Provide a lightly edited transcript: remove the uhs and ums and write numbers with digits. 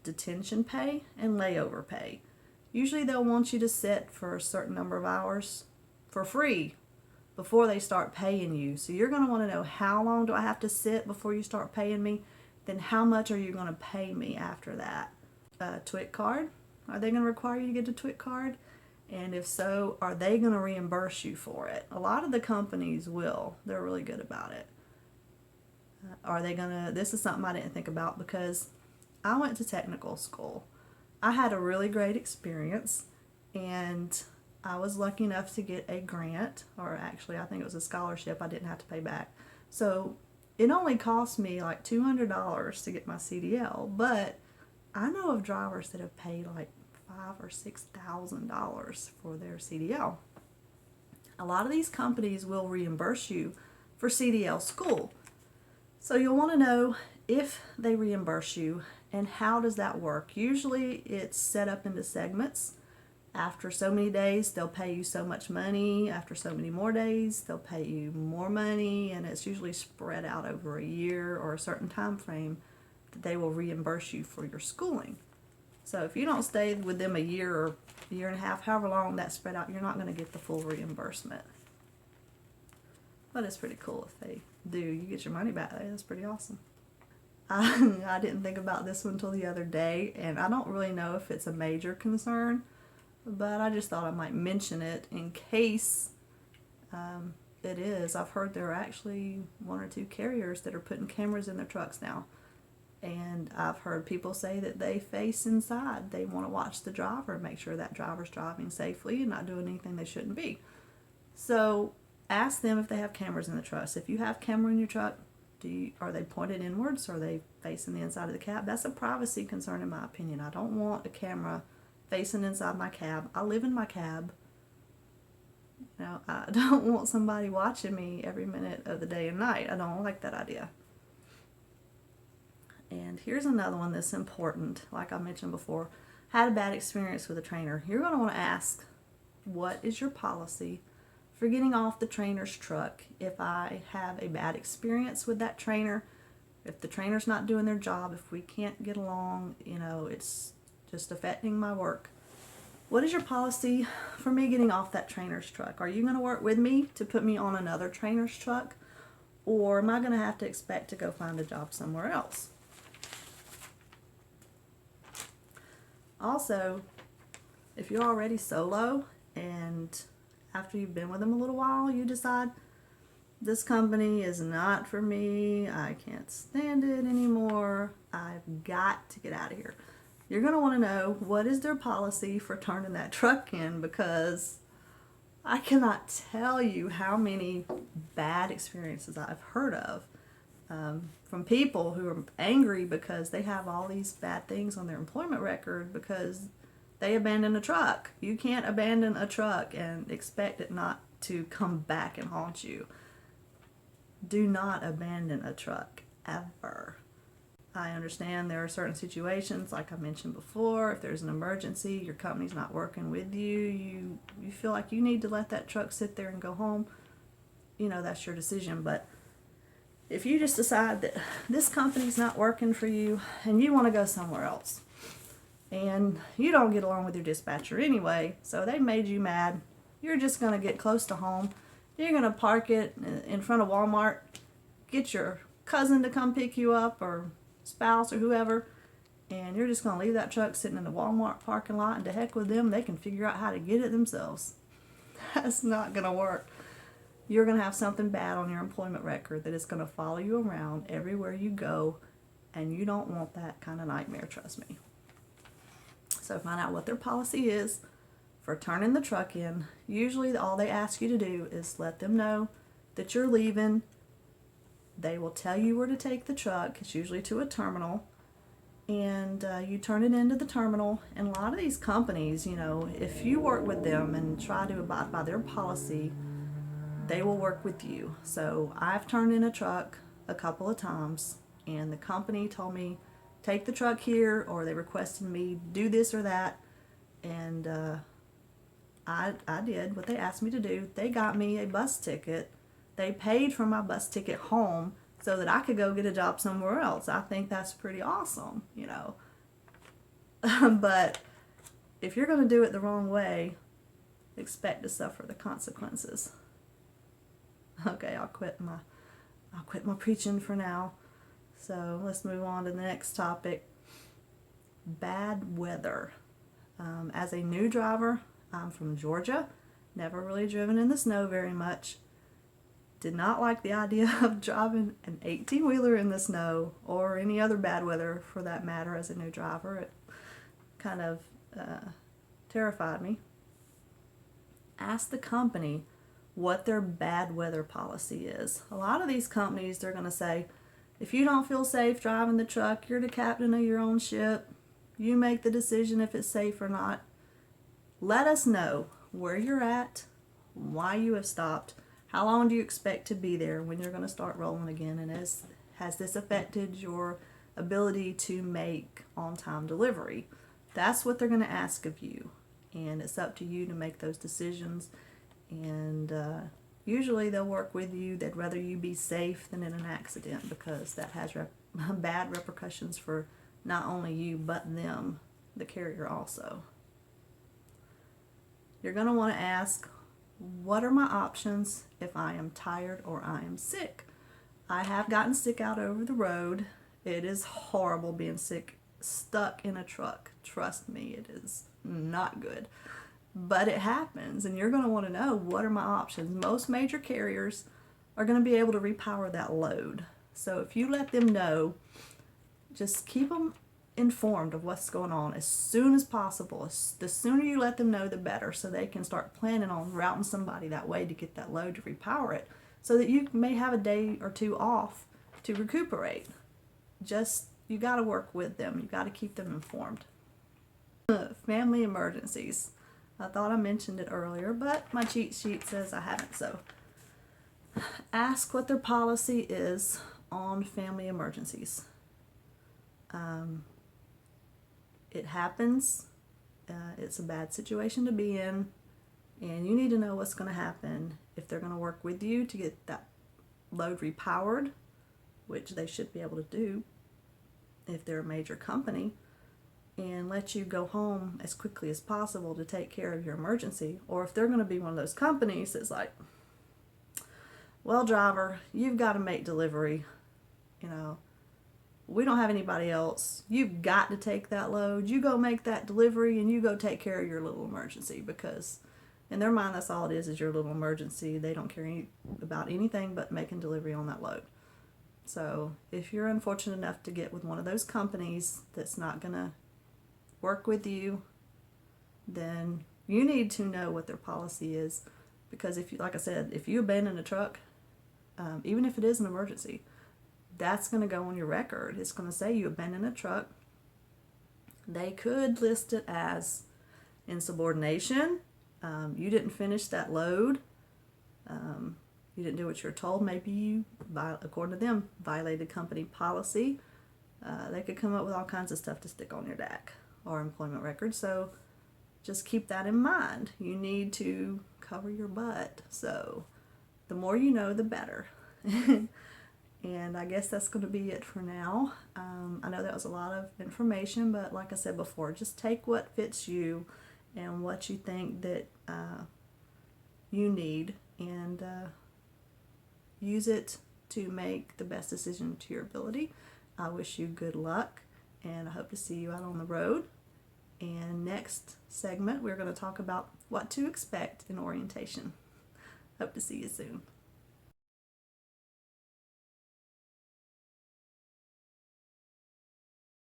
detention pay and layover pay. Usually they'll want you to sit for a certain number of hours for free before they start paying you. So you're going to want to know, how long do I have to sit before you start paying me? Then how much are you going to pay me after that? TWIC card? Are they going to require you to get a TWIC card? And if so, are they going to reimburse you for it? A lot of the companies will. They're really good about it. Are they going to, this is something I didn't think about because I went to technical school. I had a really great experience, and I was lucky enough to get a grant, or actually I think it was a scholarship I didn't have to pay back. So it only cost me like $200 to get my CDL, but I know of drivers that have paid like $5,000 or $6,000 for their CDL. A lot of these companies will reimburse you for CDL school. So you'll want to know if they reimburse you and how does that work. Usually it's set up into segments. After so many days, they'll pay you so much money. After so many more days, they'll pay you more money, and it's usually spread out over a year or a certain time frame that they will reimburse you for your schooling. So if you don't stay with them a year or a year and a half, however long that's spread out, you're not going to get the full reimbursement. But it's pretty cool if they do. You get your money back. That's pretty awesome. I didn't think about this one until the other day, and I don't really know if it's a major concern, but I just thought I might mention it in case it is. I've heard there are actually 1 or 2 carriers that are putting cameras in their trucks now, and I've heard people say that they face inside. They want to watch the driver and make sure that driver's driving safely and not doing anything they shouldn't be. So ask them if they have cameras in the trucks. If you have camera in your truck, are they pointed inwards, or are they facing the inside of the cab? That's a privacy concern in my opinion. I don't want a camera facing inside my cab. I live in my cab. You know, I don't want somebody watching me every minute of the day and night. I don't like that idea. And here's another one that's important. Like I mentioned before, had a bad experience with a trainer. You're going to want to ask, what is your policy for getting off the trainer's truck if I have a bad experience with that trainer? If the trainer's not doing their job, if we can't get along, you know, it's just affecting my work. What is your policy for me getting off that trainer's truck? Are you going to work with me to put me on another trainer's truck, or am I going to have to expect to go find a job somewhere else? Also, if you're already solo and after you've been with them a little while, you decide, this company is not for me, I can't stand it anymore, I've got to get out of here. You're going to want to know, what is their policy for turning that truck in, because I cannot tell you how many bad experiences I've heard of from people who are angry because they have all these bad things on their employment record because they abandoned a truck. You can't abandon a truck and expect it not to come back and haunt you. Do not abandon a truck, ever. I understand there are certain situations, like I mentioned before, if there's an emergency, your company's not working with you, you feel like you need to let that truck sit there and go home, you know, that's your decision. But if you just decide that this company's not working for you and you want to go somewhere else, and you don't get along with your dispatcher anyway, so they made you mad, you're just going to get close to home, you're going to park it in front of Walmart, get your cousin to come pick you up, or spouse or whoever, and you're just going to leave that truck sitting in the Walmart parking lot, and to heck with them, they can figure out how to get it themselves. That's not going to work. You're going to have something bad on your employment record that is going to follow you around everywhere you go, and you don't want that kind of nightmare, trust me. So find out what their policy is for turning the truck in. Usually all they ask you to do is let them know that you're leaving. They will tell you where to take the truck. It's usually to a terminal, and you turn it into the terminal. And a lot of these companies, you know, if you work with them and try to abide by their policy, they will work with you. So I've turned in a truck a couple of times, and the company told me, take the truck here, or they requested me do this or that, and I did what they asked me to do. They got me a bus ticket. They paid for my bus ticket home so that I could go get a job somewhere else. I think that's pretty awesome, you know. But if you're going to do it the wrong way, expect to suffer the consequences. Okay, I'll quit my preaching for now. So let's move on to the next topic. Bad weather. As a new driver, I'm from Georgia. Never really driven in the snow very much. Did not like the idea of driving an 18-wheeler in the snow or any other bad weather for that matter as a new driver. It kind of terrified me. Ask the company what their bad weather policy is. A lot of these companies, they're going to say, if you don't feel safe driving the truck, you're the captain of your own ship. You make the decision if it's safe or not. Let us know where you're at, why you have stopped, how long do you expect to be there, when you're going to start rolling again, and has this affected your ability to make on-time delivery? That's what they're going to ask of you, and it's up to you to make those decisions. And usually they'll work with you. They'd rather you be safe than in an accident, because that has bad repercussions for not only you but them, the carrier also. You're going to want to ask, what are my options if I am tired or I am sick? I have gotten sick out over the road. It is horrible being sick, stuck in a truck. Trust me, it is not good. But it happens, and you're going to want to know, what are my options? Most major carriers are going to be able to repower that load. So if you let them know, just keep them informed of what's going on as soon as possible. The sooner you let them know, the better, so they can start planning on routing somebody that way to get that load to repower it, so that you may have a day or two off to recuperate. You got to work with them. You got to keep them informed. Family emergencies. I thought I mentioned it earlier, but my cheat sheet says I haven't. So ask what their policy is on family emergencies. It happens. It's a bad situation to be in, and you need to know what's going to happen if they're going to work with you to get that load repowered, which they should be able to do if they're a major company, and let you go home as quickly as possible to take care of your emergency. Or if they're going to be one of those companies that's like, well, driver, you've got to make delivery. We don't have anybody else. You've got to take that load. You go make that delivery, and you go take care of your little emergency, because in their mind, that's all it is your little emergency. They don't care about anything but making delivery on that load. So if you're unfortunate enough to get with one of those companies that's not going to work with you, then you need to know what their policy is. Because like I said, if you abandon a truck, even if it is an emergency, that's going to go on your record. It's going to say you abandoned a truck. They could list it as insubordination. You didn't finish that load. You didn't do what you're told. Maybe you, according to them, violated company policy. They could come up with all kinds of stuff to stick on your DAC or employment record. So just keep that in mind. You need to cover your butt. So the more you know, the better. And I guess that's going to be it for now. I know that was a lot of information, but like I said before, just take what fits you and what you think that you need, and use it to make the best decision to your ability. I wish you good luck, and I hope to see you out on the road. And next segment, we're going to talk about what to expect in orientation. Hope to see you soon.